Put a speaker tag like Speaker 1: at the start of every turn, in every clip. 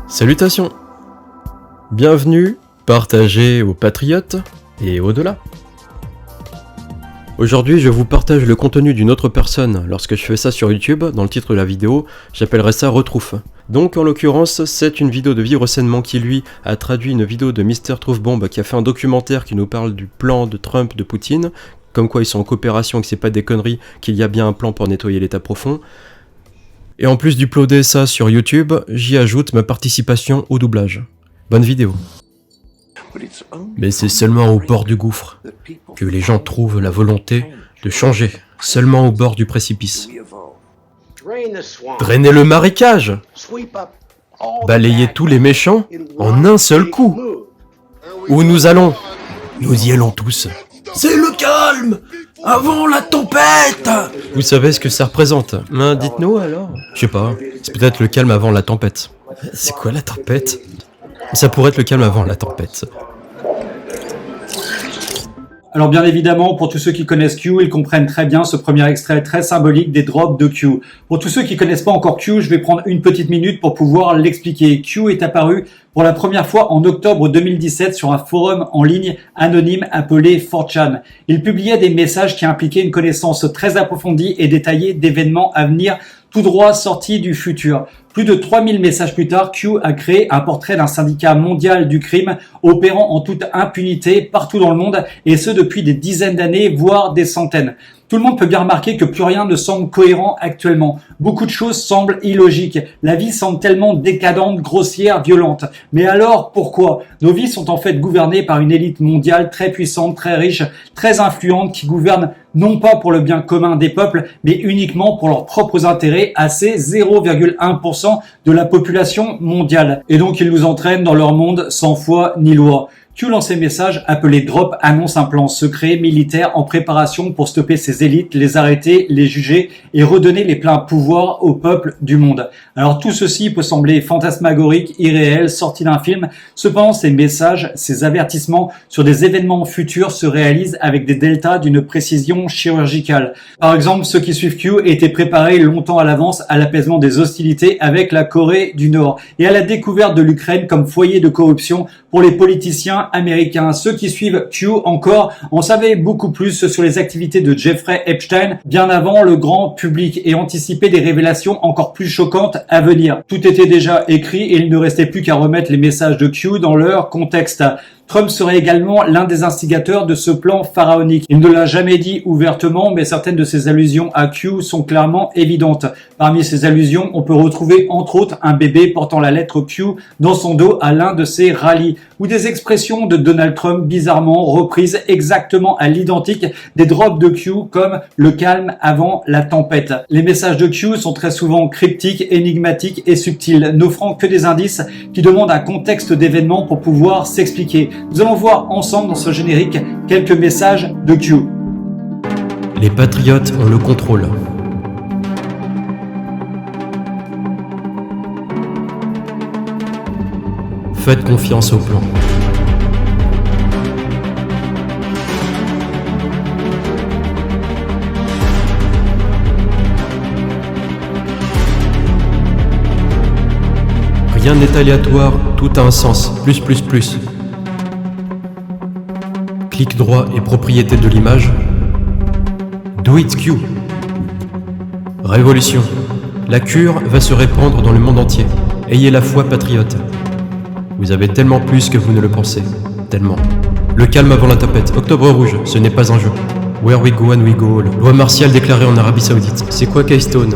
Speaker 1: Salutations. Bienvenue, partagez aux patriotes et au-delà. Aujourd'hui, je vous partage le contenu d'une autre personne. Lorsque je fais ça sur YouTube, dans le titre de la vidéo, j'appellerai ça Retrouf. Donc en l'occurrence, c'est une vidéo de Vivre Sainement qui lui a traduit une vidéo de Mister Trouf-Bombe qui a fait un documentaire qui nous parle du plan de Trump, de Poutine, comme quoi ils sont en coopération et que c'est pas des conneries, qu'il y a bien un plan pour nettoyer l'état profond. Et en plus d'uploader ça sur YouTube, j'y ajoute ma participation au doublage. Bonne vidéo. Mais c'est seulement au bord du gouffre que les gens trouvent la volonté de changer, seulement au bord du précipice. Drainer le marécage, balayer tous les méchants en un seul coup. Où nous allons? Nous y allons tous. C'est le calme avant la tempête. Vous savez ce que ça représente? Dites-nous alors. Je sais pas, c'est peut-être le calme avant la tempête. C'est quoi la tempête? Ça pourrait être le calme avant la tempête.
Speaker 2: Alors bien évidemment, pour tous ceux qui connaissent Q, ils comprennent très bien ce premier extrait très symbolique des drops de Q. Pour tous ceux qui connaissent pas encore Q, je vais prendre une petite minute pour pouvoir l'expliquer. Q est apparu pour la première fois en octobre 2017 sur un forum en ligne anonyme appelé 4chan. Il publiait des messages qui impliquaient une connaissance très approfondie et détaillée d'événements à venir tout droit sortis du futur. Plus de 3000 messages plus tard, Q a créé un portrait d'un syndicat mondial du crime opérant en toute impunité partout dans le monde et ce depuis des dizaines d'années, voire des centaines. Tout le monde peut bien remarquer que plus rien ne semble cohérent actuellement. Beaucoup de choses semblent illogiques. La vie semble tellement décadente, grossière, violente. Mais alors, pourquoi? Nos vies sont en fait gouvernées par une élite mondiale très puissante, très riche, très influente qui gouverne non pas pour le bien commun des peuples, mais uniquement pour leurs propres intérêts à ces 0,1% de la population mondiale. Et donc ils nous entraînent dans leur monde sans foi ni loi. Q lance ses messages appelés Drop annonce un plan secret militaire en préparation pour stopper ces élites, les arrêter, les juger et redonner les pleins pouvoirs au peuple du monde. Alors tout ceci peut sembler fantasmagorique, irréel, sorti d'un film. Cependant ces messages, ces avertissements sur des événements futurs se réalisent avec des deltas d'une précision chirurgicale. Par exemple, ceux qui suivent Q étaient préparés longtemps à l'avance à l'apaisement des hostilités avec la Corée du Nord et à la découverte de l'Ukraine comme foyer de corruption pour les politiciens américains. Ceux qui suivent Q encore en savaient beaucoup plus sur les activités de Jeffrey Epstein bien avant le grand public et anticipaient des révélations encore plus choquantes à venir. Tout était déjà écrit et il ne restait plus qu'à remettre les messages de Q dans leur contexte. Trump serait également l'un des instigateurs de ce plan pharaonique. Il ne l'a jamais dit ouvertement, mais certaines de ses allusions à Q sont clairement évidentes. Parmi ces allusions, on peut retrouver entre autres un bébé portant la lettre Q dans son dos à l'un de ses rallyes, ou des expressions de Donald Trump bizarrement reprises exactement à l'identique des drops de Q comme le calme avant la tempête. Les messages de Q sont très souvent cryptiques, énigmatiques et subtils, n'offrant que des indices qui demandent un contexte d'événement pour pouvoir s'expliquer. Nous allons voir ensemble dans ce générique quelques messages de Q.
Speaker 1: Les patriotes ont le contrôle. Faites confiance au plan. Rien n'est aléatoire, tout a un sens. Plus. Clic droit et propriété de l'image. Do it Q. Révolution. La cure va se répandre dans le monde entier. Ayez la foi patriote. Vous avez tellement plus que vous ne le pensez. Tellement. Le calme avant la tempête. Octobre rouge, ce n'est pas un jeu. Where we go and we go all. Loi martiale déclarée en Arabie Saoudite. C'est quoi Keystone?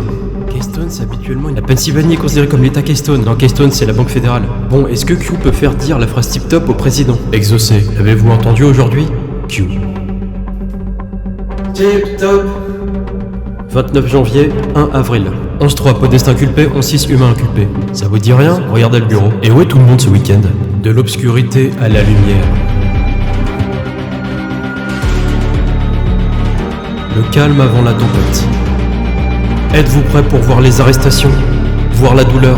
Speaker 1: Keystone, c'est habituellement... La Pennsylvanie est considérée comme l'état Keystone. Dans Keystone, c'est la banque fédérale. Bon, est-ce que Q peut faire dire la phrase tip-top au président? Exaucé. L'avez-vous entendu aujourd'hui? Q. Tip-top. 29 janvier, 1 avril. 11-3, podestin inculpé, 11-6, humain inculpé. Ça vous dit rien? Regardez le bureau. Et où est tout le monde ce week-end? De l'obscurité à la lumière. Le calme avant la tempête. Êtes-vous prêt pour voir les arrestations? Voir la douleur?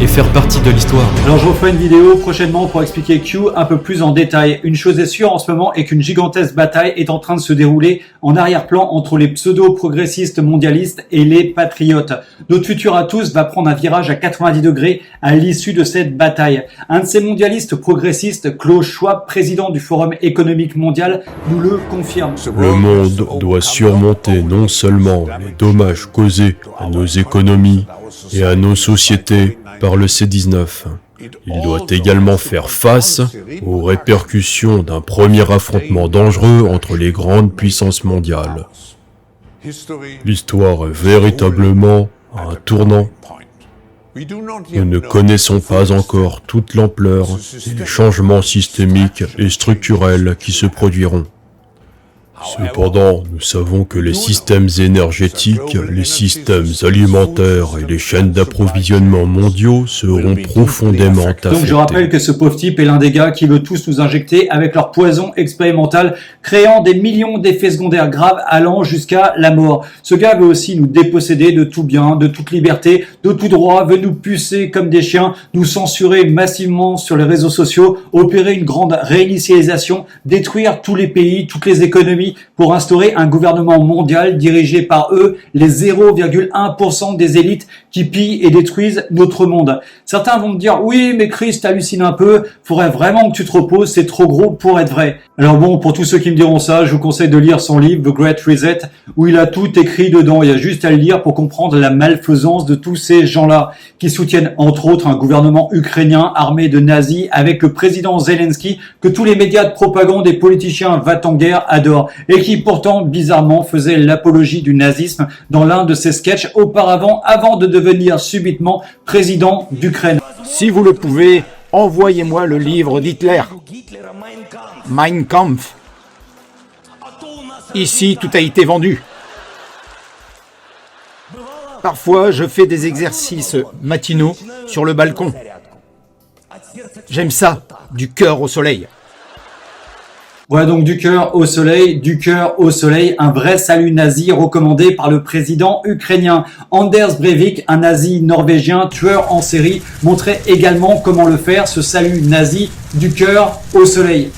Speaker 1: et faire partie de l'histoire.
Speaker 2: Alors je referai une vidéo prochainement pour expliquer Q un peu plus en détail. Une chose est sûre en ce moment est qu'une gigantesque bataille est en train de se dérouler en arrière-plan entre les pseudo-progressistes mondialistes et les patriotes. Notre futur à tous va prendre un virage à 90 degrés à l'issue de cette bataille. Un de ces mondialistes progressistes, Klaus Schwab, président du Forum économique mondial, nous le confirme.
Speaker 3: Le monde doit surmonter non seulement les dommages causés à nos économies et à nos sociétés par le C-19, il doit également faire face aux répercussions d'un premier affrontement dangereux entre les grandes puissances mondiales. L'histoire est véritablement à un tournant. Nous ne connaissons pas encore toute l'ampleur des changements systémiques et structurels qui se produiront. Cependant, nous savons que les systèmes énergétiques, les systèmes alimentaires et les chaînes d'approvisionnement mondiaux seront profondément affectés.
Speaker 2: Donc je rappelle que ce pauvre type est l'un des gars qui veut tous nous injecter avec leur poison expérimental, créant des millions d'effets secondaires graves allant jusqu'à la mort. Ce gars veut aussi nous déposséder de tout bien, de toute liberté, de tout droit, veut nous pucer comme des chiens, nous censurer massivement sur les réseaux sociaux, opérer une grande réinitialisation, détruire tous les pays, toutes les économies, pour instaurer un gouvernement mondial dirigé par eux, les 0,1% des élites qui pillent et détruisent notre monde. Certains vont me dire, oui, mais Chris, t'hallucines un peu, faudrait vraiment que tu te reposes, c'est trop gros pour être vrai. Alors bon, pour tous ceux qui me diront ça, je vous conseille de lire son livre, The Great Reset, où il a tout écrit dedans. Il y a juste à le lire pour comprendre la malfaisance de tous ces gens-là, qui soutiennent entre autres un gouvernement ukrainien armé de nazis avec le président Zelensky, que tous les médias de propagande et politiciens va-t-en-guerre adorent, et qui pourtant, bizarrement, faisait l'apologie du nazisme dans l'un de ses sketchs auparavant, avant de devenir subitement président d'Ukraine.
Speaker 4: Si vous le pouvez, envoyez-moi le livre d'Hitler, Mein Kampf. Ici, tout a été vendu. Parfois, je fais des exercices matinaux sur le balcon. J'aime ça, du cœur au soleil.
Speaker 2: Voilà donc du cœur au soleil, un vrai salut nazi recommandé par le président ukrainien. Anders Breivik, un nazi norvégien, tueur en série, montrait également comment le faire, ce salut nazi du cœur au soleil.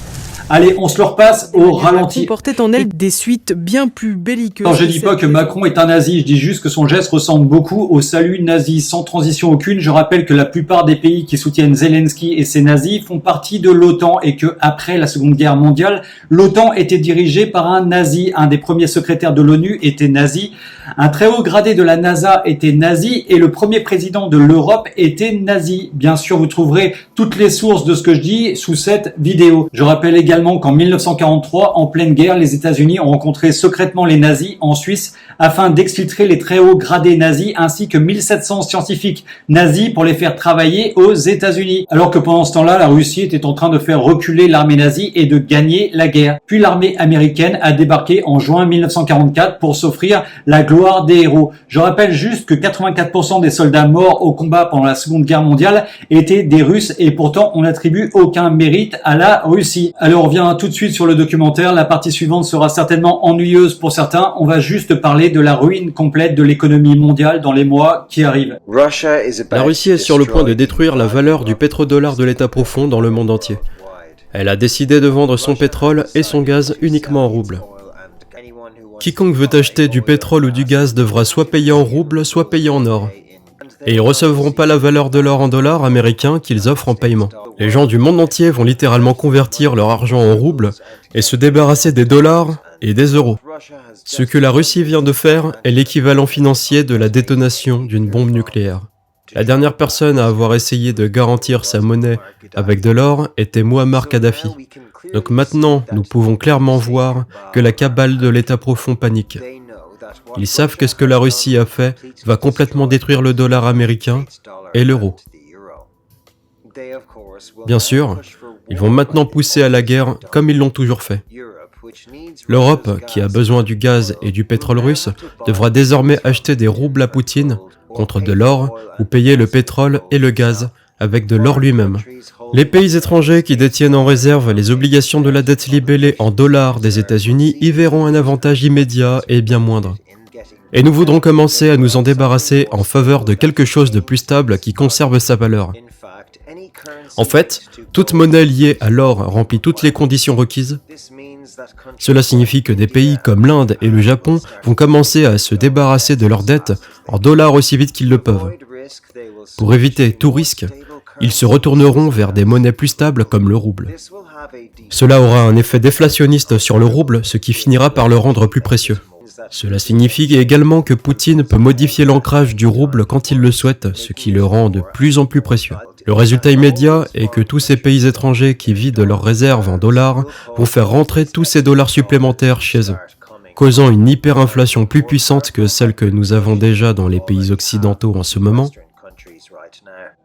Speaker 2: Allez, on se le repasse au ralenti.
Speaker 5: Portait en elle des suites bien plus belliqueuses.
Speaker 2: Non, je dis pas que Macron est un nazi, je dis juste que son geste ressemble beaucoup au salut nazi, sans transition aucune. Je rappelle que la plupart des pays qui soutiennent Zelensky et ses nazis font partie de l'OTAN et que après la Seconde Guerre mondiale, l'OTAN était dirigée par un nazi. Un des premiers secrétaires de l'ONU était nazi, un très haut gradé de la NASA était nazi et le premier président de l'Europe était nazi. Bien sûr, vous trouverez toutes les sources de ce que je dis sous cette vidéo. Je rappelle également qu'en 1943, en pleine guerre, les États-Unis ont rencontré secrètement les nazis en Suisse afin d'exfiltrer les très hauts gradés nazis ainsi que 1700 scientifiques nazis pour les faire travailler aux États-Unis. Alors que pendant ce temps-là, la Russie était en train de faire reculer l'armée nazie et de gagner la guerre. Puis l'armée américaine a débarqué en juin 1944 pour s'offrir la gloire des héros. Je rappelle juste que 84% des soldats morts au combat pendant la Seconde Guerre mondiale étaient des Russes et pourtant on n'attribue aucun mérite à la Russie. Alors on revient tout de suite sur le documentaire. La partie suivante sera certainement ennuyeuse pour certains. On va juste parler de la ruine complète de l'économie mondiale dans les mois qui arrivent.
Speaker 1: La Russie est sur le point de détruire la valeur du pétrodollar de l'État profond dans le monde entier. Elle a décidé de vendre son pétrole et son gaz uniquement en roubles. Quiconque veut acheter du pétrole ou du gaz devra soit payer en roubles, soit payer en or. Et ils recevront pas la valeur de l'or en dollars américains qu'ils offrent en paiement. Les gens du monde entier vont littéralement convertir leur argent en roubles et se débarrasser des dollars et des euros. Ce que la Russie vient de faire est l'équivalent financier de la détonation d'une bombe nucléaire. La dernière personne à avoir essayé de garantir sa monnaie avec de l'or était Muammar Kadhafi. Donc maintenant, nous pouvons clairement voir que la cabale de l'État profond panique. Ils savent que ce que la Russie a fait va complètement détruire le dollar américain et l'euro. Bien sûr, ils vont maintenant pousser à la guerre comme ils l'ont toujours fait. L'Europe, qui a besoin du gaz et du pétrole russe, devra désormais acheter des roubles à Poutine contre de l'or ou payer le pétrole et le gaz avec de l'or lui-même. Les pays étrangers qui détiennent en réserve les obligations de la dette libellée en dollars des États-Unis y verront un avantage immédiat et bien moindre. Et nous voudrons commencer à nous en débarrasser en faveur de quelque chose de plus stable qui conserve sa valeur. En fait, toute monnaie liée à l'or remplit toutes les conditions requises. Cela signifie que des pays comme l'Inde et le Japon vont commencer à se débarrasser de leurs dettes en dollars aussi vite qu'ils le peuvent. Pour éviter tout risque, ils se retourneront vers des monnaies plus stables comme le rouble. Cela aura un effet déflationniste sur le rouble, ce qui finira par le rendre plus précieux. Cela signifie également que Poutine peut modifier l'ancrage du rouble quand il le souhaite, ce qui le rend de plus en plus précieux. Le résultat immédiat est que tous ces pays étrangers qui vident leurs réserves en dollars vont faire rentrer tous ces dollars supplémentaires chez eux, causant une hyperinflation plus puissante que celle que nous avons déjà dans les pays occidentaux en ce moment.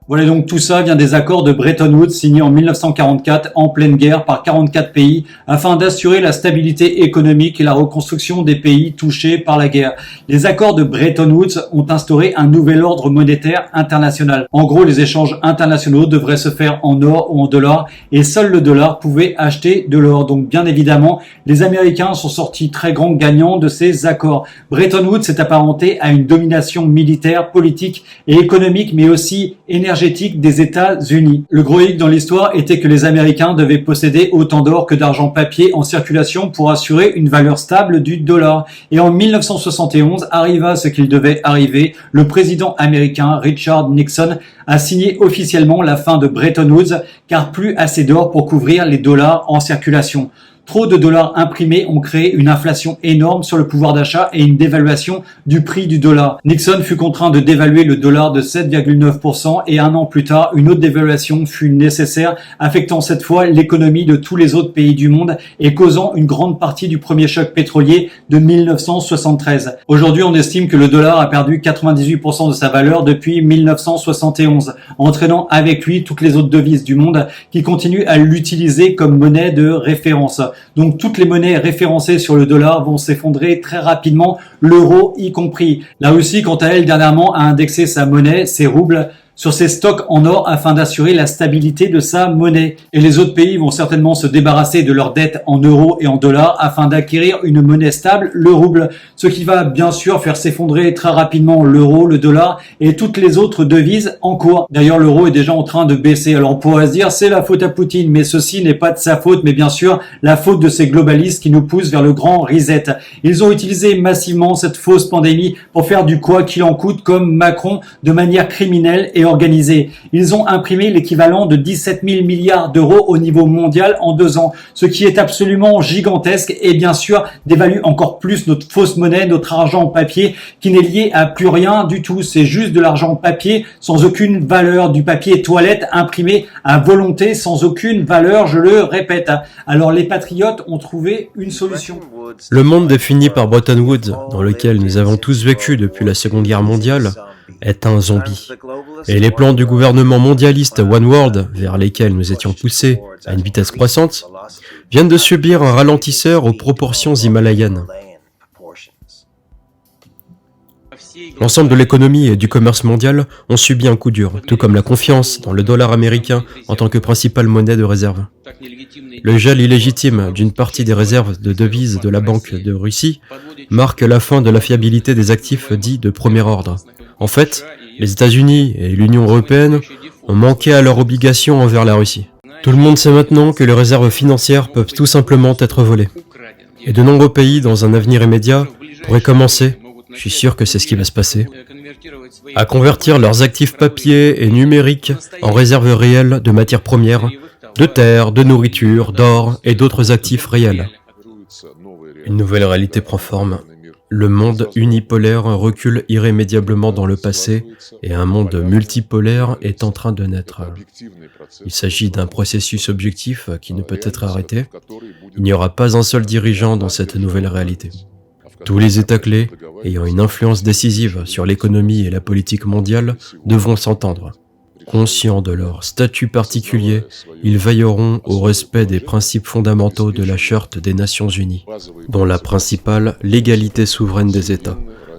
Speaker 2: Voilà, donc tout ça vient des accords de Bretton Woods signés en 1944 en pleine guerre par 44 pays afin d'assurer la stabilité économique et la reconstruction des pays touchés par la guerre. Les accords de Bretton Woods ont instauré un nouvel ordre monétaire international. En gros, les échanges internationaux devraient se faire en or ou en dollars et seul le dollar pouvait acheter de l'or. Donc bien évidemment, les Américains sont sortis très grands gagnants de ces accords. Bretton Woods s'est apparenté à une domination militaire, politique et économique, mais aussi énergétique des États-Unis. Le gros hic dans l'histoire était que les Américains devaient posséder autant d'or que d'argent papier en circulation pour assurer une valeur stable du dollar. Et en 1971 arriva ce qu'il devait arriver. Le président américain Richard Nixon a signé officiellement la fin de Bretton Woods car plus assez d'or pour couvrir les dollars en circulation. Trop de dollars imprimés ont créé une inflation énorme sur le pouvoir d'achat et une dévaluation du prix du dollar. Nixon fut contraint de dévaluer le dollar de 7,9% et un an plus tard, une autre dévaluation fut nécessaire, affectant cette fois l'économie de tous les autres pays du monde et causant une grande partie du premier choc pétrolier de 1973. Aujourd'hui, on estime que le dollar a perdu 98% de sa valeur depuis 1971, entraînant avec lui toutes les autres devises du monde qui continuent à l'utiliser comme monnaie de référence. Donc toutes les monnaies référencées sur le dollar vont s'effondrer très rapidement, l'euro y compris. La Russie, quant à elle, dernièrement a indexé sa monnaie, ses roubles, sur ses stocks en or afin d'assurer la stabilité de sa monnaie. Et les autres pays vont certainement se débarrasser de leurs dettes en euros et en dollars afin d'acquérir une monnaie stable, le rouble, ce qui va bien sûr faire s'effondrer très rapidement l'euro, le dollar et toutes les autres devises en cours. D'ailleurs, l'euro est déjà en train de baisser. Alors on pourrait se dire c'est la faute à Poutine, mais ceci n'est pas de sa faute, mais bien sûr la faute de ces globalistes qui nous poussent vers le grand reset. Ils ont utilisé massivement cette fausse pandémie pour faire du quoi qu'il en coûte comme Macron de manière criminelle et organisés. Ils ont imprimé l'équivalent de 17 000 milliards d'euros au niveau mondial en 2 ans, ce qui est absolument gigantesque et bien sûr dévalue encore plus notre fausse monnaie, notre argent en papier qui n'est lié à plus rien du tout. C'est juste de l'argent en papier sans aucune valeur, du papier toilette imprimé à volonté sans aucune valeur, je le répète. Alors les patriotes ont trouvé une solution.
Speaker 1: Le monde défini par Bretton Woods, dans lequel nous avons tous vécu depuis la Seconde Guerre mondiale, est un zombie. Et les plans du gouvernement mondialiste One World, vers lesquels nous étions poussés à une vitesse croissante, viennent de subir un ralentisseur aux proportions himalayennes. L'ensemble de l'économie et du commerce mondial ont subi un coup dur, tout comme la confiance dans le dollar américain en tant que principale monnaie de réserve. Le gel illégitime d'une partie des réserves de devises de la Banque de Russie marque la fin de la fiabilité des actifs dits de premier ordre. En fait, les États-Unis et l'Union européenne ont manqué à leurs obligations envers la Russie. Tout le monde sait maintenant que les réserves financières peuvent tout simplement être volées. Et de nombreux pays, dans un avenir immédiat, pourraient commencer, je suis sûr que c'est ce qui va se passer, à convertir leurs actifs papier et numériques en réserves réelles de matières premières, de terre, de nourriture, d'or et d'autres actifs réels. Une nouvelle réalité prend forme. Le monde unipolaire recule irrémédiablement dans le passé et un monde multipolaire est en train de naître. Il s'agit d'un processus objectif qui ne peut être arrêté. Il n'y aura pas un seul dirigeant dans cette nouvelle réalité. Tous les États clés, ayant une influence décisive sur l'économie et la politique mondiale, devront s'entendre. Conscients de leur statut particulier, ils veilleront au respect des principes fondamentaux de la Charte des Nations Unies, dont la principale, l'égalité souveraine des États.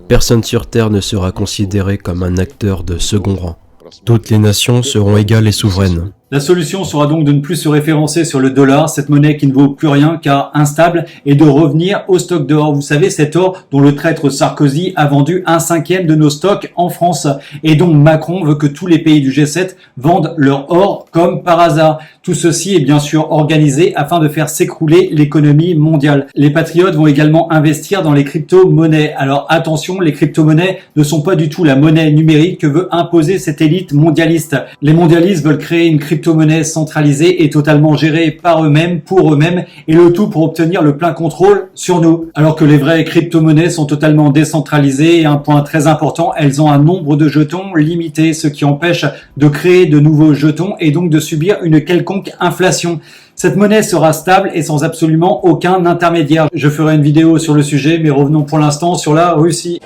Speaker 1: Personne sur Terre ne sera considéré comme un acteur de second rang. Toutes les nations seront égales et souveraines.
Speaker 2: La solution sera donc de ne plus se référencer sur le dollar, cette monnaie qui ne vaut plus rien car instable, et de revenir au stock d'or. Vous savez, cet or dont le traître Sarkozy a vendu 1/5 de nos stocks en France et dont Macron veut que tous les pays du G7 vendent leur or comme par hasard. Tout ceci est bien sûr organisé afin de faire s'écrouler l'économie mondiale. Les patriotes vont également investir dans les crypto-monnaies. Alors attention, les crypto-monnaies ne sont pas du tout la monnaie numérique que veut imposer cette élite mondialiste. Les mondialistes veulent créer une crypto-monnaie centralisée et totalement gérée par eux-mêmes, pour eux-mêmes, et le tout pour obtenir le plein contrôle sur nous. Alors que les vraies crypto-monnaies sont totalement décentralisées et un point très important, elles ont un nombre de jetons limité, ce qui empêche de créer de nouveaux jetons et donc de subir une quelconque inflation. Cette monnaie sera stable et sans absolument aucun intermédiaire. Je ferai une vidéo sur le sujet, mais revenons pour l'instant sur la Russie.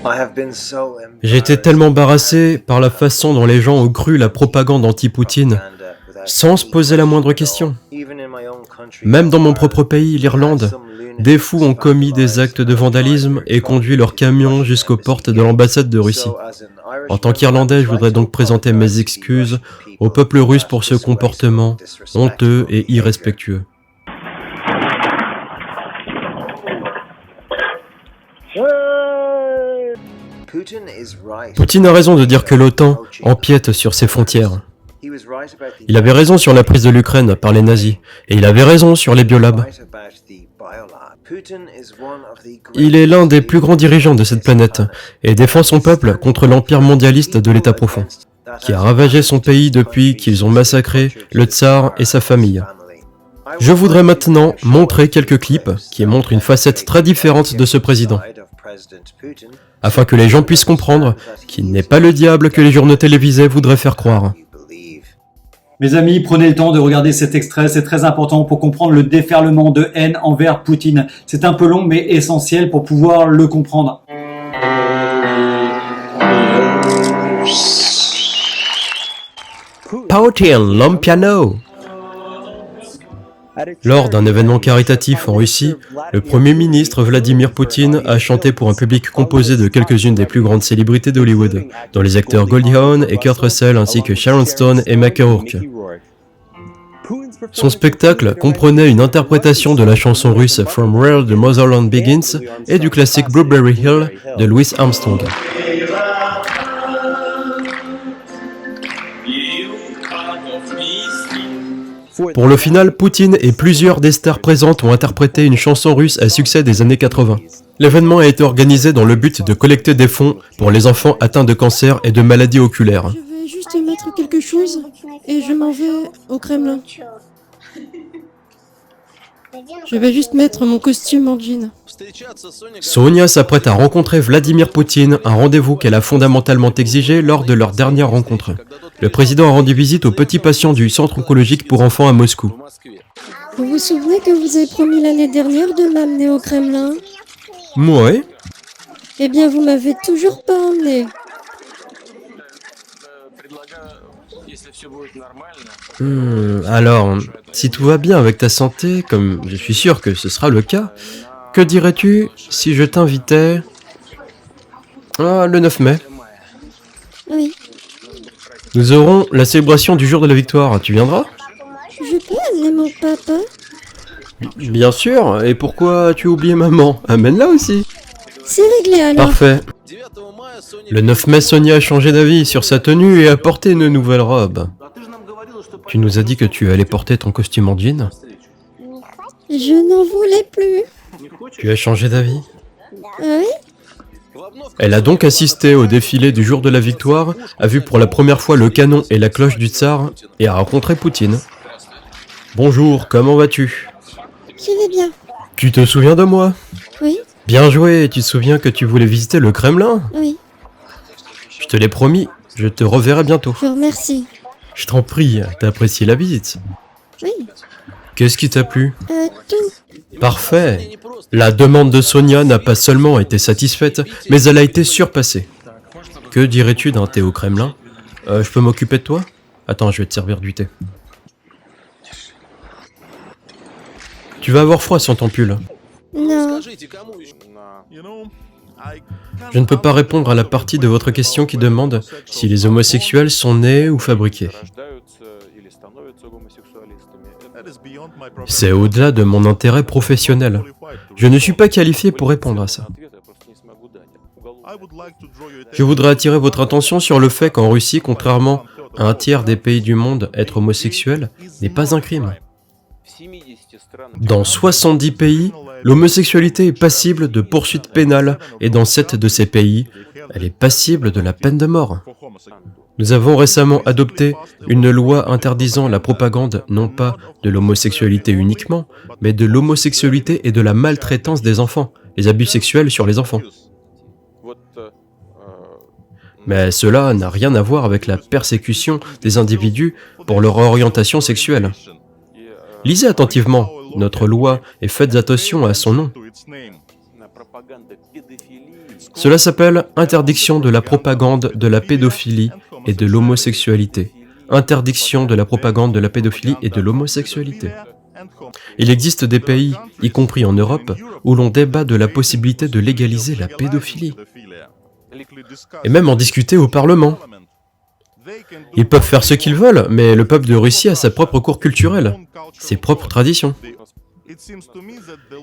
Speaker 1: J'ai été tellement embarrassé par la façon dont les gens ont cru la propagande anti-Poutine, sans se poser la moindre question. Même dans mon propre pays, l'Irlande, des fous ont commis des actes de vandalisme et conduit leurs camions jusqu'aux portes de l'ambassade de Russie. En tant qu'Irlandais, je voudrais donc présenter mes excuses au peuple russe pour ce comportement honteux et irrespectueux. Poutine a raison de dire que l'OTAN empiète sur ses frontières. Il avait raison sur la prise de l'Ukraine par les nazis, et il avait raison sur les biolabs. Il est l'un des plus grands dirigeants de cette planète, et défend son peuple contre l'empire mondialiste de l'État profond, qui a ravagé son pays depuis qu'ils ont massacré le tsar et sa famille. Je voudrais maintenant montrer quelques clips qui montrent une facette très différente de ce président, afin que les gens puissent comprendre qu'il n'est pas le diable que les journaux télévisés voudraient faire croire.
Speaker 2: Mes amis, prenez le temps de regarder cet extrait, c'est très important pour comprendre le déferlement de haine envers Poutine. C'est un peu long mais essentiel pour pouvoir le comprendre.
Speaker 1: Poutine, l'homme piano. Lors d'un événement caritatif en Russie, le Premier ministre Vladimir Poutine a chanté pour un public composé de quelques-unes des plus grandes célébrités d'Hollywood, dont les acteurs Goldie Hawn et Kurt Russell ainsi que Sharon Stone et Mickey Rourke. Son spectacle comprenait une interprétation de la chanson russe From Where the Motherland Begins et du classique Blueberry Hill de Louis Armstrong. Pour le final, Poutine et plusieurs des stars présentes ont interprété une chanson russe à succès des années 80. L'événement a été organisé dans le but de collecter des fonds pour les enfants atteints de cancer et de maladies oculaires.
Speaker 6: Je vais juste mettre quelque chose et je m'en vais au Kremlin. Je vais juste mettre mon costume en jean.
Speaker 1: Sonia s'apprête à rencontrer Vladimir Poutine, un rendez-vous qu'elle a fondamentalement exigé lors de leur dernière rencontre. Le président a rendu visite aux petits patients du centre oncologique pour enfants à Moscou.
Speaker 6: Vous vous souvenez que vous avez promis l'année dernière de m'amener au Kremlin?
Speaker 1: Ouais.
Speaker 6: Eh bien, vous m'avez toujours pas emmené.
Speaker 1: Alors, si tout va bien avec ta santé, comme je suis sûr que ce sera le cas, que dirais-tu si je t'invitais le 9 mai?
Speaker 6: Oui.
Speaker 1: Nous aurons la célébration du jour de la victoire, tu viendras?
Speaker 6: Je peux amener mon papa?
Speaker 1: Bien sûr, et pourquoi tu as oublié maman? Amène-la aussi.
Speaker 6: C'est réglé alors.
Speaker 1: Parfait. Le 9 mai, Sonia a changé d'avis sur sa tenue et a porté une nouvelle robe. Tu nous as dit que tu allais porter ton costume en jean?
Speaker 6: Je n'en voulais plus.
Speaker 1: Tu as changé d'avis?
Speaker 6: Oui?
Speaker 1: Elle a donc assisté au défilé du jour de la victoire, a vu pour la première fois le canon et la cloche du tsar, et a rencontré Poutine. Bonjour, comment vas-tu?
Speaker 6: Je vais bien.
Speaker 1: Tu te souviens de moi?
Speaker 6: Oui?
Speaker 1: Bien joué, tu te souviens que tu voulais visiter le Kremlin?
Speaker 6: Oui.
Speaker 1: Je te l'ai promis, je te reverrai bientôt.
Speaker 6: Je vous remercie.
Speaker 1: Je t'en prie, t'as apprécié la visite?
Speaker 6: Oui.
Speaker 1: Qu'est-ce qui t'a plu?
Speaker 6: Tout.
Speaker 1: Parfait. La demande de Sonia n'a pas seulement été satisfaite, mais elle a été surpassée. Que dirais-tu d'un thé au Kremlin? Je peux m'occuper de toi? Attends, je vais te servir du thé. Tu vas avoir froid sans ton pull.
Speaker 6: Non.
Speaker 1: Je ne peux pas répondre à la partie de votre question qui demande si les homosexuels sont nés ou fabriqués. C'est au-delà de mon intérêt professionnel. Je ne suis pas qualifié pour répondre à ça. Je voudrais attirer votre attention sur le fait qu'en Russie, contrairement à un tiers des pays du monde, être homosexuel n'est pas un crime. Dans 70 pays, l'homosexualité est passible de poursuites pénales et dans 7 de ces pays, elle est passible de la peine de mort. Nous avons récemment adopté une loi interdisant la propagande non pas de l'homosexualité uniquement, mais de l'homosexualité et de la maltraitance des enfants, les abus sexuels sur les enfants. Mais cela n'a rien à voir avec la persécution des individus pour leur orientation sexuelle. Lisez attentivement, notre loi et faites attention à son nom. Cela s'appelle Interdiction de la propagande de la pédophilie et de l'homosexualité. Interdiction de la propagande de la pédophilie et de l'homosexualité. Il existe des pays, y compris en Europe, où l'on débat de la possibilité de légaliser la pédophilie. Et même en discuter au Parlement. Ils peuvent faire ce qu'ils veulent, mais le peuple de Russie a sa propre cour culturelle, ses propres traditions.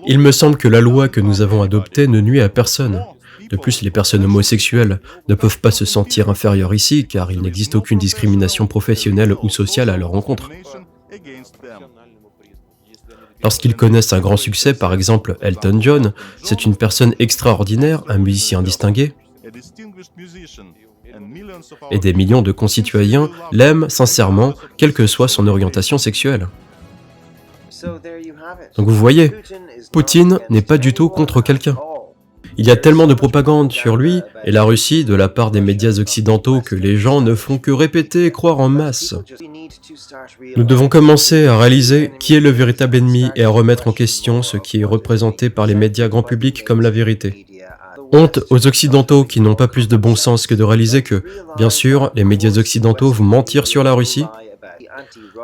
Speaker 1: Il me semble que la loi que nous avons adoptée ne nuit à personne. De plus, les personnes homosexuelles ne peuvent pas se sentir inférieures ici, car il n'existe aucune discrimination professionnelle ou sociale à leur encontre. Lorsqu'ils connaissent un grand succès, par exemple Elton John, c'est une personne extraordinaire, un musicien distingué, et des millions de concitoyens l'aiment sincèrement, quelle que soit son orientation sexuelle. Donc vous voyez, Poutine n'est pas du tout contre quelqu'un. Il y a tellement de propagande sur lui et la Russie de la part des médias occidentaux que les gens ne font que répéter et croire en masse. Nous devons commencer à réaliser qui est le véritable ennemi et à remettre en question ce qui est représenté par les médias grand public comme la vérité. Honte aux Occidentaux qui n'ont pas plus de bon sens que de réaliser que, bien sûr, les médias occidentaux vont mentir sur la Russie.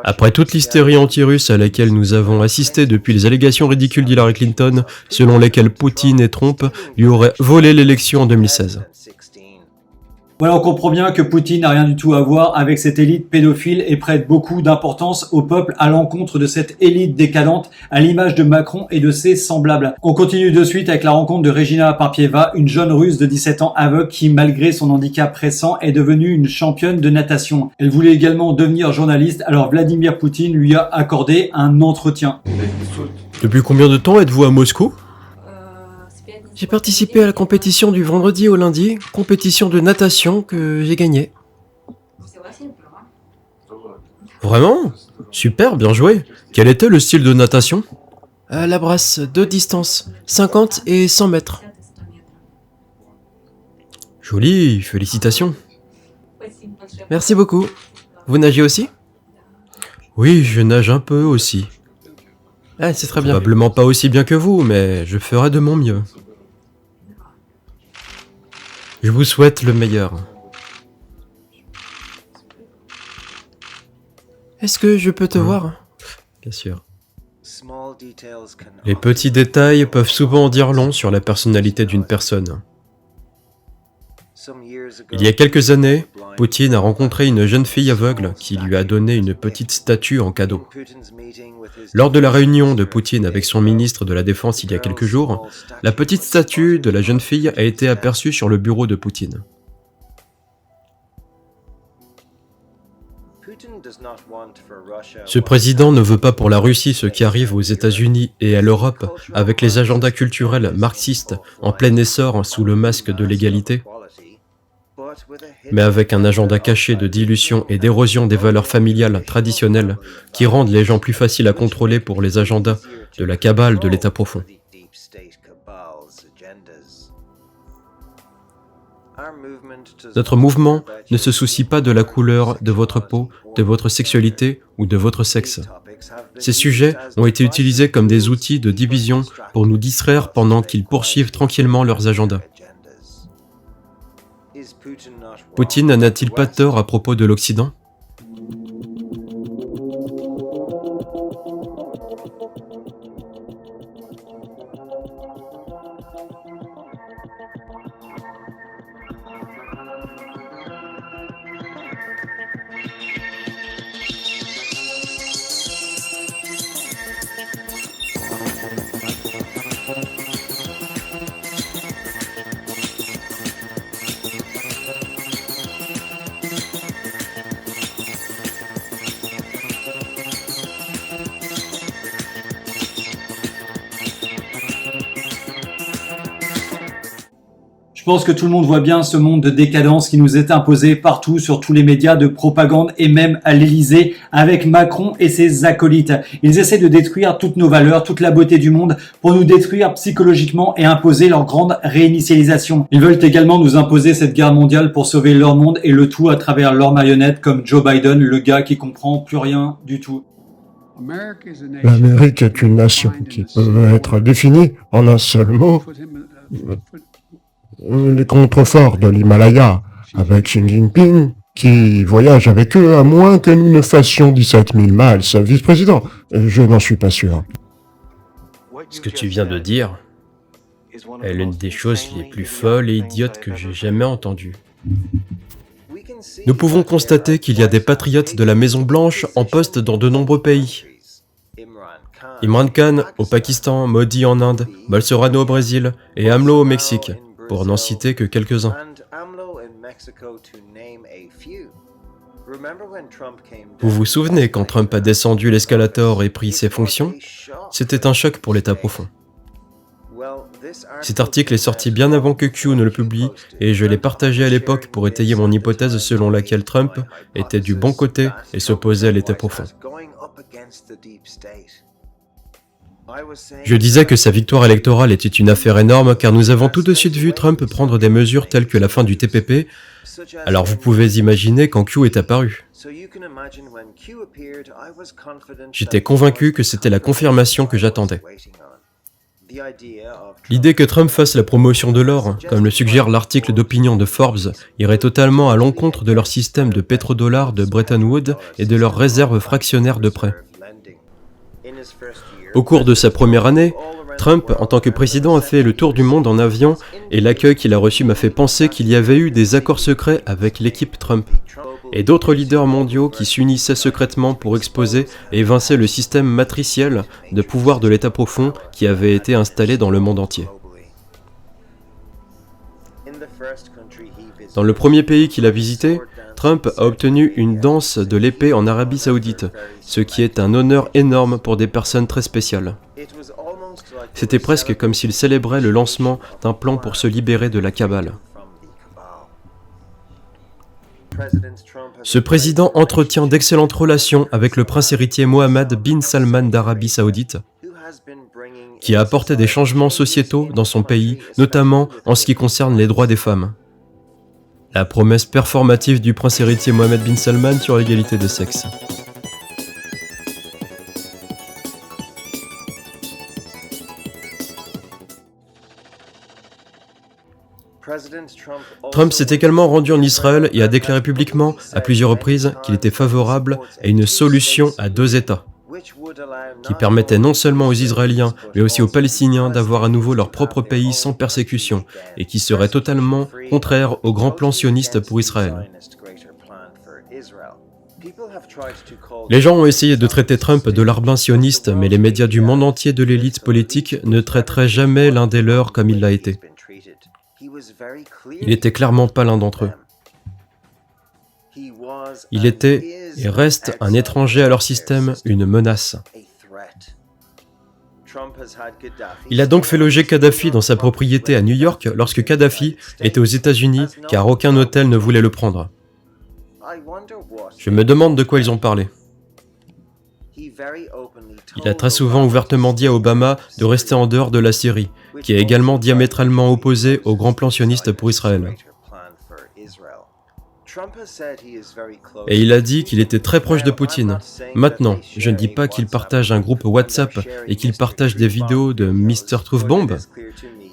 Speaker 1: Après toute l'hystérie anti-russe à laquelle nous avons assisté depuis les allégations ridicules d'Hillary Clinton, selon lesquelles Poutine et Trump lui auraient volé l'élection en 2016.
Speaker 2: Voilà, on comprend bien que Poutine n'a rien du tout à voir avec cette élite pédophile et prête beaucoup d'importance au peuple à l'encontre de cette élite décadente, à l'image de Macron et de ses semblables. On continue de suite avec la rencontre de Regina Parpieva, une jeune Russe de 17 ans aveugle qui, malgré son handicap récent, est devenue une championne de natation. Elle voulait également devenir journaliste, alors Vladimir Poutine lui a accordé un entretien.
Speaker 1: Depuis combien de temps êtes-vous à Moscou ? J'ai participé à la compétition du vendredi au lundi, compétition de natation que j'ai gagnée. Vraiment ? Super, bien joué. Quel était le style de natation ? La brasse, 2 distances, 50 et 100 mètres. Joli, félicitations. Merci beaucoup. Vous nagez aussi ? Oui, je nage un peu aussi. Ah, c'est très bien. Probablement pas aussi bien que vous, mais je ferai de mon mieux. Je vous souhaite le meilleur. Est-ce que je peux te voir ? Bien sûr. Les petits détails peuvent souvent en dire long sur la personnalité d'une personne. Il y a quelques années, Poutine a rencontré une jeune fille aveugle qui lui a donné une petite statue en cadeau. Lors de la réunion de Poutine avec son ministre de la Défense il y a quelques jours, la petite statue de la jeune fille a été aperçue sur le bureau de Poutine. Ce président ne veut pas pour la Russie ce qui arrive aux États-Unis et à l'Europe avec les agendas culturels marxistes en plein essor sous le masque de l'égalité, mais avec un agenda caché de dilution et d'érosion des valeurs familiales traditionnelles qui rendent les gens plus faciles à contrôler pour les agendas de la cabale de l'État profond. Notre mouvement ne se soucie pas de la couleur de votre peau, de votre sexualité ou de votre sexe. Ces sujets ont été utilisés comme des outils de division pour nous distraire pendant qu'ils poursuivent tranquillement leurs agendas. Poutine n'a-t-il pas tort à propos de l'Occident ?
Speaker 2: Je pense que tout le monde voit bien ce monde de décadence qui nous est imposé partout sur tous les médias de propagande et même à l'Élysée avec Macron et ses acolytes. Ils essaient de détruire toutes nos valeurs, toute la beauté du monde pour nous détruire psychologiquement et imposer leur grande réinitialisation. Ils veulent également nous imposer cette guerre mondiale pour sauver leur monde et le tout à travers leurs marionnettes comme Joe Biden, le gars qui comprend plus rien du tout.
Speaker 7: L'Amérique est une nation qui peut être définie en un seul mot. Les contreforts de l'Himalaya, avec Xi Jinping, qui voyage avec eux, à moins que nous ne fassions 17 000 miles, vice-président. Je n'en suis pas sûr.
Speaker 1: Ce que tu viens de dire est l'une des choses les plus folles et idiotes que j'ai jamais entendues. Nous pouvons constater qu'il y a des patriotes de la Maison-Blanche en poste dans de nombreux pays. Imran Khan au Pakistan, Modi en Inde, Bolsonaro au Brésil et AMLO au Mexique, pour n'en citer que quelques-uns. Vous vous souvenez quand Trump a descendu l'escalator et pris ses fonctions? C'était un choc pour l'État profond. Cet article est sorti bien avant que Q ne le publie et je l'ai partagé à l'époque pour étayer mon hypothèse selon laquelle Trump était du bon côté et s'opposait à l'État profond. Je disais que sa victoire électorale était une affaire énorme car nous avons tout de suite vu Trump prendre des mesures telles que la fin du TPP, alors vous pouvez imaginer quand Q est apparu. J'étais convaincu que c'était la confirmation que j'attendais. L'idée que Trump fasse la promotion de l'or, comme le suggère l'article d'opinion de Forbes, irait totalement à l'encontre de leur système de pétrodollars de Bretton Woods et de leurs réserves fractionnaires de prêts. Au cours de sa première année, Trump, en tant que président, a fait le tour du monde en avion et l'accueil qu'il a reçu m'a fait penser qu'il y avait eu des accords secrets avec l'équipe Trump et d'autres leaders mondiaux qui s'unissaient secrètement pour exposer et évincer le système matriciel de pouvoir de l'État profond qui avait été installé dans le monde entier. Dans le premier pays qu'il a visité, Trump a obtenu une danse de l'épée en Arabie Saoudite, ce qui est un honneur énorme pour des personnes très spéciales. C'était presque comme s'il célébrait le lancement d'un plan pour se libérer de la Kabbale. Ce président entretient d'excellentes relations avec le prince héritier Mohammed bin Salman d'Arabie Saoudite, qui a apporté des changements sociétaux dans son pays, notamment en ce qui concerne les droits des femmes. La promesse performative du prince héritier Mohammed bin Salman sur l'égalité des sexes. Trump s'est également rendu en Israël et a déclaré publiquement à plusieurs reprises qu'il était favorable à une solution à deux États, qui permettait non seulement aux Israéliens, mais aussi aux Palestiniens d'avoir à nouveau leur propre pays sans persécution, et qui serait totalement contraire au grand plan sioniste pour Israël. Les gens ont essayé de traiter Trump de larbin sioniste, mais les médias du monde entier de l'élite politique ne traiteraient jamais l'un des leurs comme il l'a été. Il n'était clairement pas l'un d'entre eux. Il était et reste un étranger à leur système, une menace. Il a donc fait loger Kadhafi dans sa propriété à New York lorsque Kadhafi était aux États-Unis car aucun hôtel ne voulait le prendre. Je me demande de quoi ils ont parlé. Il a très souvent ouvertement dit à Obama de rester en dehors de la Syrie, qui est également diamétralement opposé au grand plan sioniste pour Israël. Et il a dit qu'il était très proche de Poutine. Maintenant, je ne dis pas qu'il partage un groupe WhatsApp et qu'il partage des vidéos de Mr. Truth Bomb,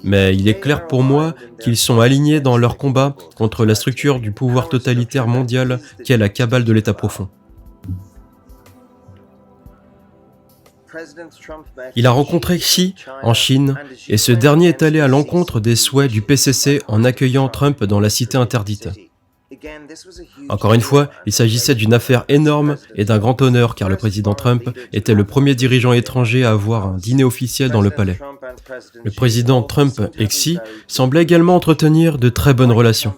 Speaker 1: mais il est clair pour moi qu'ils sont alignés dans leur combat contre la structure du pouvoir totalitaire mondial qu'est la Kabbale de l'État profond. Il a rencontré Xi en Chine et ce dernier est allé à l'encontre des souhaits du PCC en accueillant Trump dans la cité interdite. Encore une fois, il s'agissait d'une affaire énorme et d'un grand honneur car le président Trump était le premier dirigeant étranger à avoir un dîner officiel dans le palais. Le président Trump et Xi semblaient également entretenir de très bonnes relations.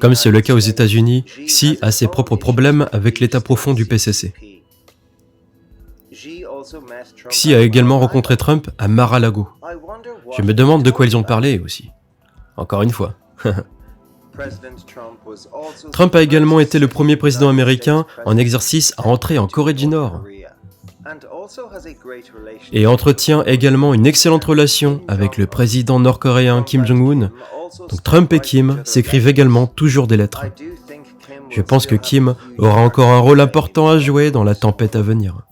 Speaker 1: Comme c'est le cas aux États-Unis, Xi a ses propres problèmes avec l'état profond du PCC. Xi a également rencontré Trump à Mar-a-Lago. Je me demande de quoi ils ont parlé aussi. Encore une fois. Trump a également été le premier président américain en exercice à entrer en Corée du Nord et entretient également une excellente relation avec le président nord-coréen Kim Jong-un. Donc Trump et Kim s'écrivent également toujours des lettres. Je pense que Kim aura encore un rôle important à jouer dans la tempête à venir.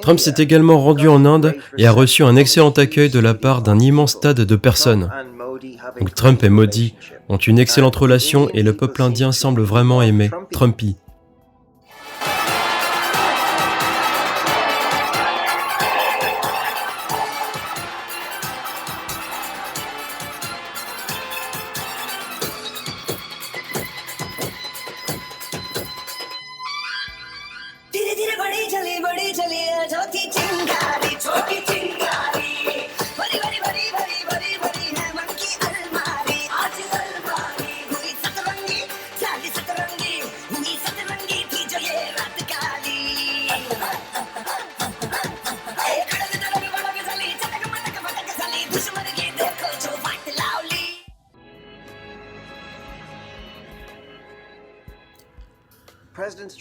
Speaker 1: Trump s'est également rendu en Inde et a reçu un excellent accueil de la part d'un immense stade de personnes. Donc Trump et Modi ont une excellente relation et le peuple indien semble vraiment aimer Trumpy.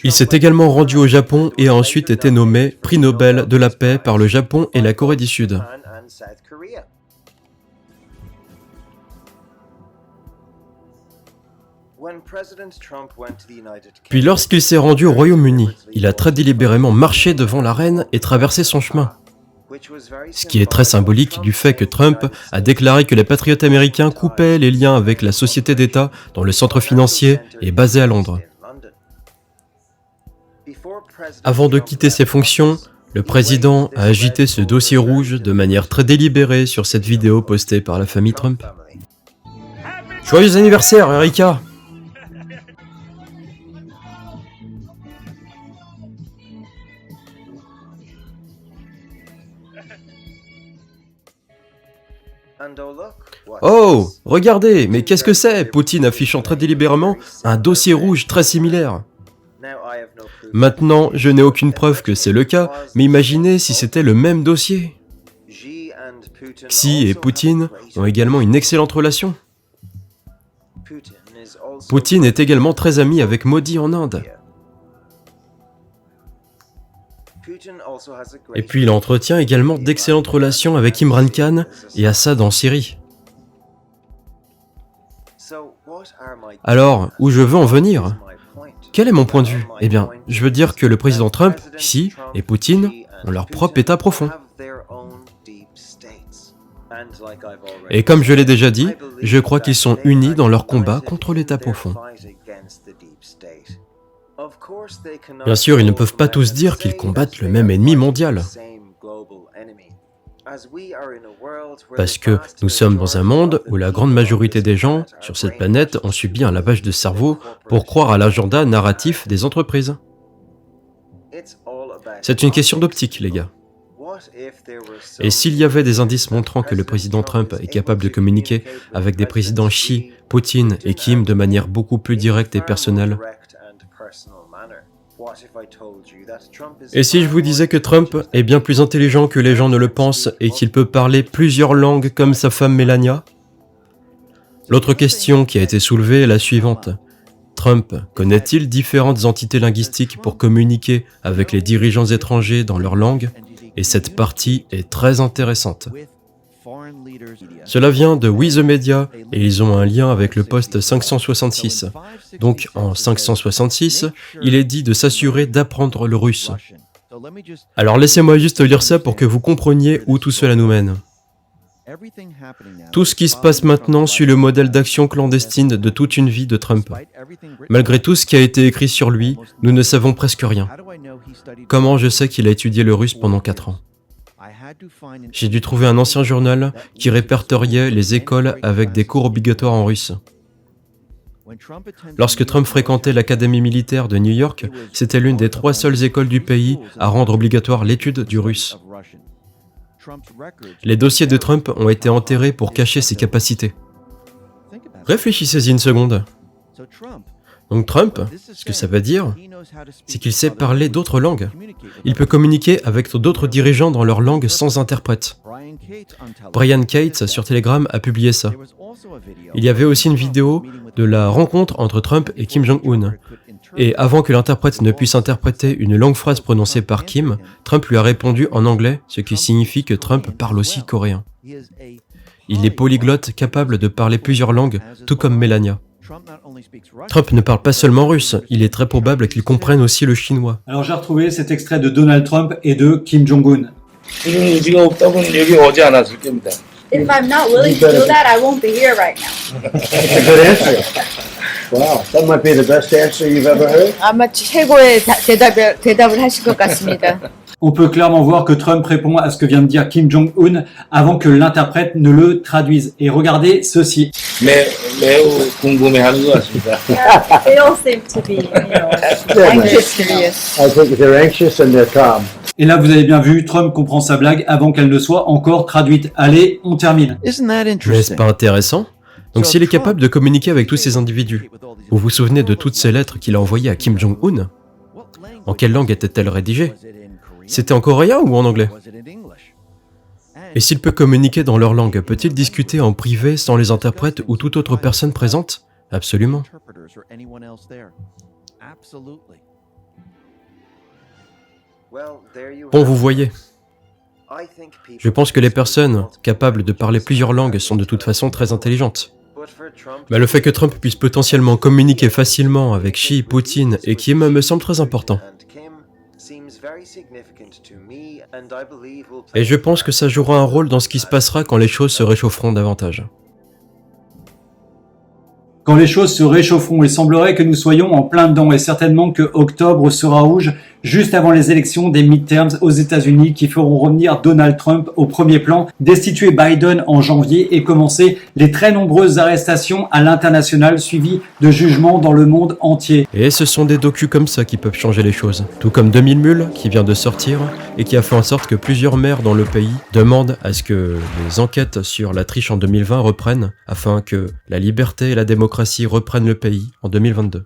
Speaker 1: Il s'est également rendu au Japon et a ensuite été nommé prix Nobel de la paix par le Japon et la Corée du Sud. Puis lorsqu'il s'est rendu au Royaume-Uni, il a très délibérément marché devant la reine et traversé son chemin. Ce qui est très symbolique du fait que Trump a déclaré que les patriotes américains coupaient les liens avec la société d'État dont le centre financier est basé à Londres. Avant de quitter ses fonctions, le président a agité ce dossier rouge de manière très délibérée sur cette vidéo postée par la famille Trump. Joyeux anniversaire, Erika! Oh, regardez, mais qu'est-ce que c'est? Poutine affichant très délibérément un dossier rouge très similaire. Maintenant, je n'ai aucune preuve que c'est le cas, mais imaginez si c'était le même dossier. Xi et Poutine ont également une excellente relation. Poutine est également très ami avec Modi en Inde. Et puis il entretient également d'excellentes relations avec Imran Khan et Assad en Syrie. Alors, où je veux en venir? Quel est mon point de vue? Eh bien, je veux dire que le président Trump, Xi et Poutine ont leur propre état profond. Et comme je l'ai déjà dit, je crois qu'ils sont unis dans leur combat contre l'état profond. Bien sûr, ils ne peuvent pas tous dire qu'ils combattent le même ennemi mondial. Parce que nous sommes dans un monde où la grande majorité des gens sur cette planète ont subi un lavage de cerveau pour croire à l'agenda narratif des entreprises. C'est une question d'optique, les gars. Et s'il y avait des indices montrant que le président Trump est capable de communiquer avec des présidents Xi, Poutine et Kim de manière beaucoup plus directe et personnelle, et si je vous disais que Trump est bien plus intelligent que les gens ne le pensent et qu'il peut parler plusieurs langues comme sa femme Melania? L'autre question qui a été soulevée est la suivante. Trump connaît-il différentes entités linguistiques pour communiquer avec les dirigeants étrangers dans leur langue? Et cette partie est très intéressante. Cela vient de We the Media et ils ont un lien avec le poste 566. Donc en 566, il est dit de s'assurer d'apprendre le russe. Alors laissez-moi juste lire ça pour que vous compreniez où tout cela nous mène. Tout ce qui se passe maintenant suit le modèle d'action clandestine de toute une vie de Trump. Malgré tout ce qui a été écrit sur lui, nous ne savons presque rien. Comment je sais qu'il a étudié le russe pendant 4 ans? J'ai dû trouver un ancien journal qui répertoriait les écoles avec des cours obligatoires en russe. Lorsque Trump fréquentait l'Académie militaire de New York, c'était l'une des 3 seules écoles du pays à rendre obligatoire l'étude du russe. Les dossiers de Trump ont été enterrés pour cacher ses capacités. Réfléchissez-y une seconde. Donc Trump, ce que ça veut dire, c'est qu'il sait parler d'autres langues. Il peut communiquer avec d'autres dirigeants dans leur langue sans interprète. Brian Cates sur Telegram a publié ça. Il y avait aussi une vidéo de la rencontre entre Trump et Kim Jong-un. Et avant que l'interprète ne puisse interpréter une longue phrase prononcée par Kim, Trump lui a répondu en anglais, ce qui signifie que Trump parle aussi coréen. Il est polyglotte, capable de parler plusieurs langues, tout comme Melania. Trump ne parle pas seulement russe, il est très probable qu'il comprenne aussi le chinois.
Speaker 2: Alors j'ai retrouvé cet extrait de Donald Trump et de Kim Jong-un.
Speaker 8: If I'm not willing to do that, I won't be here right now.
Speaker 9: Good answer. Wow, that might be the best answer you've ever heard.
Speaker 8: 아마 최고의 대답을 하실 것 같습니다.
Speaker 2: On peut clairement voir que Trump répond à ce que vient de dire Kim Jong-un avant que l'interprète ne le traduise. Et regardez ceci.
Speaker 9: 매우 궁금해하는 것 같습니다.
Speaker 8: They all seem to be, anxious to be.
Speaker 9: I think they're anxious and they're calm.
Speaker 2: Et là, vous avez bien vu, Trump comprend sa blague avant qu'elle ne soit encore traduite. Allez, on termine.
Speaker 1: N'est-ce pas intéressant? Donc s'il est capable de communiquer avec tous ces individus, vous vous souvenez de toutes ces lettres qu'il a envoyées à Kim Jong-un? En quelle langue étaient-elles rédigées? C'était en coréen ou en anglais? Et s'il peut communiquer dans leur langue, peut-il discuter en privé sans les interprètes ou toute autre personne présente? Absolument. Bon, vous voyez. Je pense que les personnes capables de parler plusieurs langues sont de toute façon très intelligentes. Mais le fait que Trump puisse potentiellement communiquer facilement avec Xi, Poutine et Kim me semble très important. Et je pense que ça jouera un rôle dans ce qui se passera quand les choses se réchaufferont davantage.
Speaker 2: Quand les choses se réchaufferont, il semblerait que nous soyons en plein dedans et certainement que octobre sera rouge juste avant les élections des midterms aux États-Unis qui feront revenir Donald Trump au premier plan, destituer Biden en janvier et commencer les très nombreuses arrestations à l'international suivies de jugements dans le monde entier.
Speaker 1: Et ce sont des docus comme ça qui peuvent changer les choses. Tout comme 2000 mules qui vient de sortir et qui a fait en sorte que plusieurs maires dans le pays demandent à ce que les enquêtes sur la triche en 2020 reprennent afin que la liberté et la démocratie reprennent le pays en 2022.